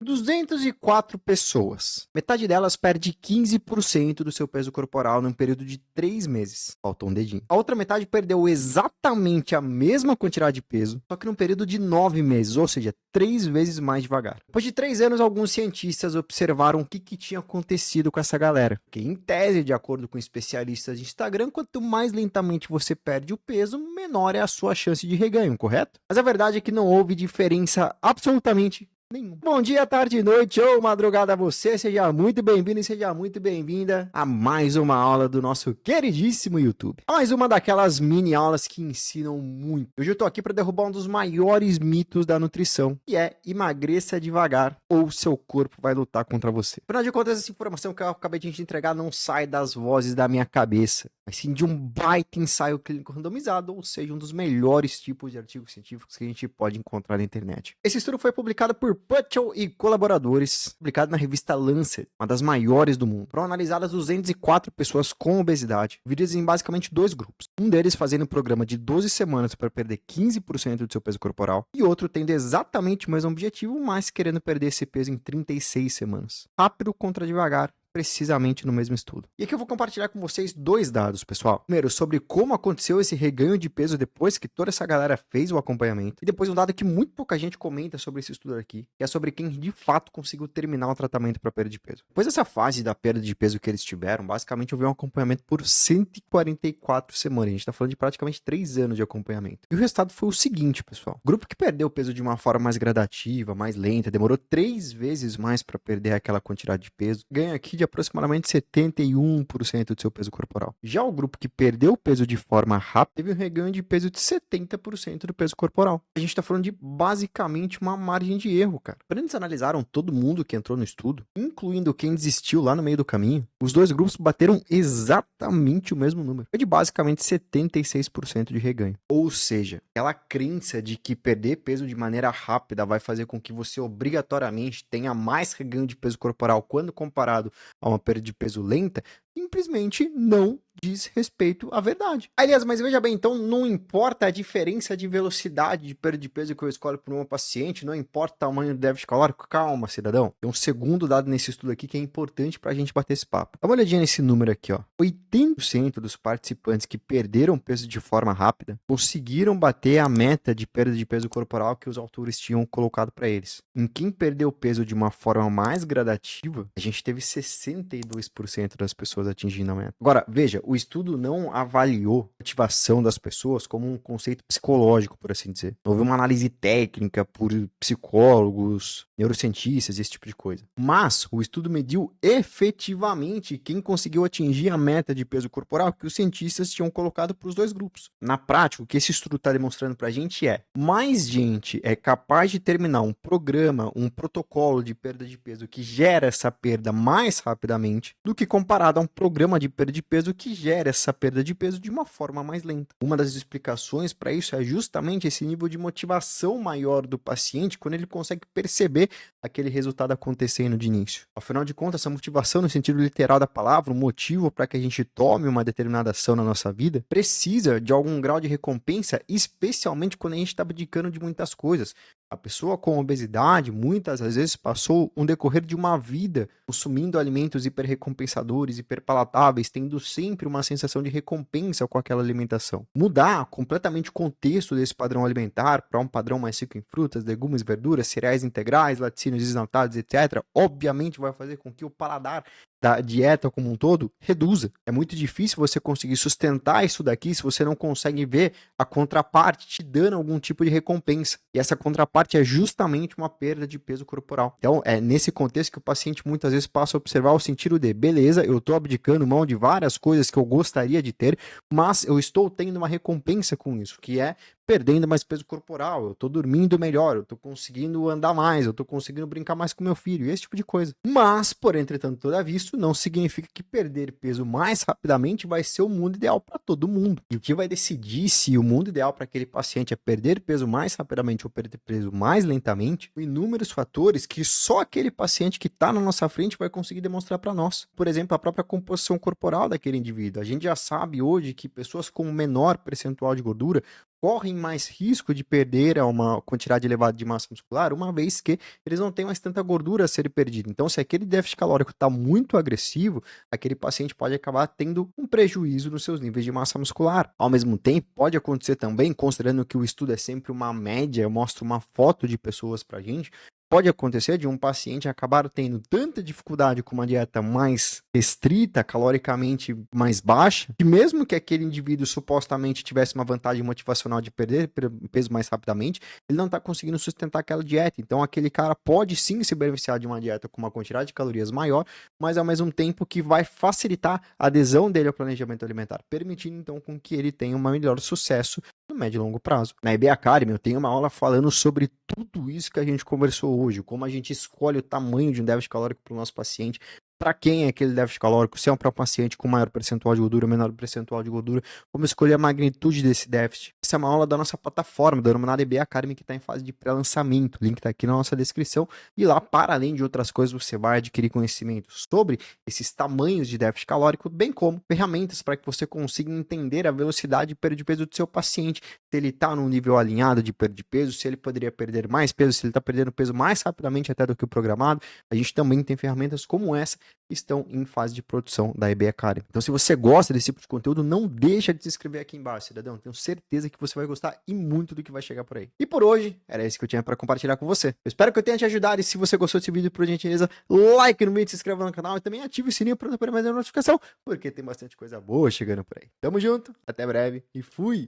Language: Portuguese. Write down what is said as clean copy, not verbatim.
204 pessoas. Metade delas perde 15% do seu peso corporal num período de 3 meses. Faltou um dedinho. A outra metade perdeu exatamente a mesma quantidade de peso, só que num período de 9 meses, ou seja, 3 vezes mais devagar. Depois de 3 anos, alguns cientistas observaram o que tinha acontecido com essa galera. Porque, em tese, de acordo com especialistas de Instagram, quanto mais lentamente você perde o peso, menor é a sua chance de reganho, correto? Mas a verdade é que não houve diferença absolutamente nenhum. Bom dia, tarde, noite ou madrugada a você, seja muito bem-vindo e seja muito bem-vinda a mais uma aula do nosso queridíssimo YouTube. Mais uma daquelas mini aulas que ensinam muito. Hoje eu tô aqui para derrubar um dos maiores mitos da nutrição, que é emagreça devagar ou seu corpo vai lutar contra você. Afinal de contas, essa informação que eu acabei de te entregar não sai das vozes da minha cabeça, mas sim de um baita ensaio clínico randomizado, ou seja, um dos melhores tipos de artigos científicos que a gente pode encontrar na internet. Esse estudo foi publicado por Putchell e colaboradores, publicado na revista Lancet, uma das maiores do mundo. Foram analisadas 204 pessoas com obesidade, divididas em basicamente dois grupos. Um deles fazendo um programa de 12 semanas para perder 15% do seu peso corporal, e outro tendo exatamente o mesmo objetivo, mas querendo perder esse peso em 36 semanas. Rápido contra devagar, precisamente no mesmo estudo. E aqui eu vou compartilhar com vocês dois dados, pessoal. Primeiro, sobre como aconteceu esse reganho de peso depois que toda essa galera fez o acompanhamento. E depois um dado que muito pouca gente comenta sobre esse estudo aqui, que é sobre quem de fato conseguiu terminar o tratamento para perda de peso. Depois dessa fase da perda de peso que eles tiveram, basicamente houve um acompanhamento por 144 semanas. A gente está falando de praticamente 3 anos de acompanhamento. E o resultado foi o seguinte, pessoal. O grupo que perdeu o peso de uma forma mais gradativa, mais lenta, demorou 3 vezes mais para perder aquela quantidade de peso, ganha aqui de aproximadamente 71% do seu peso corporal. Já o grupo que perdeu o peso de forma rápida teve um reganho de peso de 70% do peso corporal. A gente está falando de basicamente uma margem de erro, cara. Quando eles analisaram todo mundo que entrou no estudo, incluindo quem desistiu lá no meio do caminho, os dois grupos bateram exatamente o mesmo número. Foi de basicamente 76% de reganho. Ou seja, aquela crença de que perder peso de maneira rápida vai fazer com que você obrigatoriamente tenha mais reganho de peso corporal quando comparado a uma perda de peso lenta, simplesmente não diz respeito à verdade. Aliás, mas veja bem, então não importa a diferença de velocidade de perda de peso que eu escolho para um paciente, não importa o tamanho do déficit calórico. Calma, cidadão. Tem um segundo dado nesse estudo aqui que é importante para a gente bater esse papo. Dá uma olhadinha nesse número aqui, ó. 80% dos participantes que perderam peso de forma rápida conseguiram bater a meta de perda de peso corporal que os autores tinham colocado para eles. Em quem perdeu peso de uma forma mais gradativa, a gente teve 62% das pessoas atingindo a meta. Agora, veja, o estudo não avaliou a ativação das pessoas como um conceito psicológico, por assim dizer. Não houve uma análise técnica por psicólogos, neurocientistas, esse tipo de coisa. Mas o estudo mediu efetivamente quem conseguiu atingir a meta de peso corporal que os cientistas tinham colocado para os dois grupos. Na prática, o que esse estudo está demonstrando para a gente é mais gente é capaz de terminar um programa, um protocolo de perda de peso que gera essa perda mais rapidamente do que comparado a um programa de perda de peso que gera essa perda de peso de uma forma mais lenta. Uma das explicações para isso é justamente esse nível de motivação maior do paciente quando ele consegue perceber aquele resultado acontecendo de início. Afinal de contas, essa motivação no sentido literal da palavra, o motivo para que a gente tome uma determinada ação na nossa vida, precisa de algum grau de recompensa, especialmente quando a gente está abdicando de muitas coisas. A pessoa com obesidade, muitas às vezes, passou um decorrer de uma vida consumindo alimentos hiperrecompensadores, hiperpalatáveis, tendo sempre uma sensação de recompensa com aquela alimentação. Mudar completamente o contexto desse padrão alimentar para um padrão mais rico em frutas, legumes, verduras, cereais integrais, laticínios desnatados, etc., obviamente vai fazer com que o paladar da dieta como um todo reduza. É muito difícil você conseguir sustentar isso daqui se você não consegue ver a contraparte te dando algum tipo de recompensa. E essa contraparte é justamente uma perda de peso corporal. Então, é nesse contexto que o paciente muitas vezes passa a observar o sentido de, beleza, eu estou abdicando mão de várias coisas que eu gostaria de ter, mas eu estou tendo uma recompensa com isso, que é perdendo mais peso corporal, eu tô dormindo melhor, eu tô conseguindo andar mais, eu tô conseguindo brincar mais com meu filho, esse tipo de coisa. Mas, por entretanto, todavia, isso não significa que perder peso mais rapidamente vai ser o mundo ideal para todo mundo. E o que vai decidir se o mundo ideal para aquele paciente é perder peso mais rapidamente ou perder peso mais lentamente, inúmeros fatores que só aquele paciente que está na nossa frente vai conseguir demonstrar para nós. Por exemplo, a própria composição corporal daquele indivíduo. A gente já sabe hoje que pessoas com menor percentual de gordura correm mais risco de perder uma quantidade elevada de massa muscular, uma vez que eles não têm mais tanta gordura a ser perdida. Então, se aquele déficit calórico está muito agressivo, aquele paciente pode acabar tendo um prejuízo nos seus níveis de massa muscular. Ao mesmo tempo, pode acontecer também, considerando que o estudo é sempre uma média, eu mostro uma foto de pessoas para a gente, pode acontecer de um paciente acabar tendo tanta dificuldade com uma dieta mais restrita, caloricamente mais baixa, que mesmo que aquele indivíduo supostamente tivesse uma vantagem motivacional de perder peso mais rapidamente, ele não está conseguindo sustentar aquela dieta. Então, aquele cara pode sim se beneficiar de uma dieta com uma quantidade de calorias maior, mas ao mesmo tempo que vai facilitar a adesão dele ao planejamento alimentar, permitindo então com que ele tenha um melhor sucesso no médio e longo prazo. Na EB Academy eu tenho uma aula falando sobre tudo isso que a gente conversou hoje, como a gente escolhe o tamanho de um déficit calórico para o nosso paciente, para quem é aquele déficit calórico, se é para um paciente com maior percentual de gordura, menor percentual de gordura, como escolher a magnitude desse déficit. Essa é uma aula da nossa plataforma, da denominada EB Academy, que está em fase de pré-lançamento. O link está aqui na nossa descrição. E lá, para além de outras coisas, você vai adquirir conhecimento sobre esses tamanhos de déficit calórico, bem como ferramentas para que você consiga entender a velocidade de perda de peso do seu paciente, se ele está num nível alinhado de perda de peso, se ele poderia perder mais peso, se ele está perdendo peso mais rapidamente até do que o programado. A gente também tem ferramentas como essa que estão em fase de produção da EB Academy. Então, se você gosta desse tipo de conteúdo, não deixa de se inscrever aqui embaixo, cidadão. Tenho certeza que você vai gostar e muito do que vai chegar por aí. E por hoje, era isso que eu tinha para compartilhar com você. Eu espero que eu tenha te ajudado e se você gostou desse vídeo, por gentileza, like no vídeo, se inscreva no canal e também ative o sininho para não perder mais nenhuma notificação, porque tem bastante coisa boa chegando por aí. Tamo junto, até breve e fui!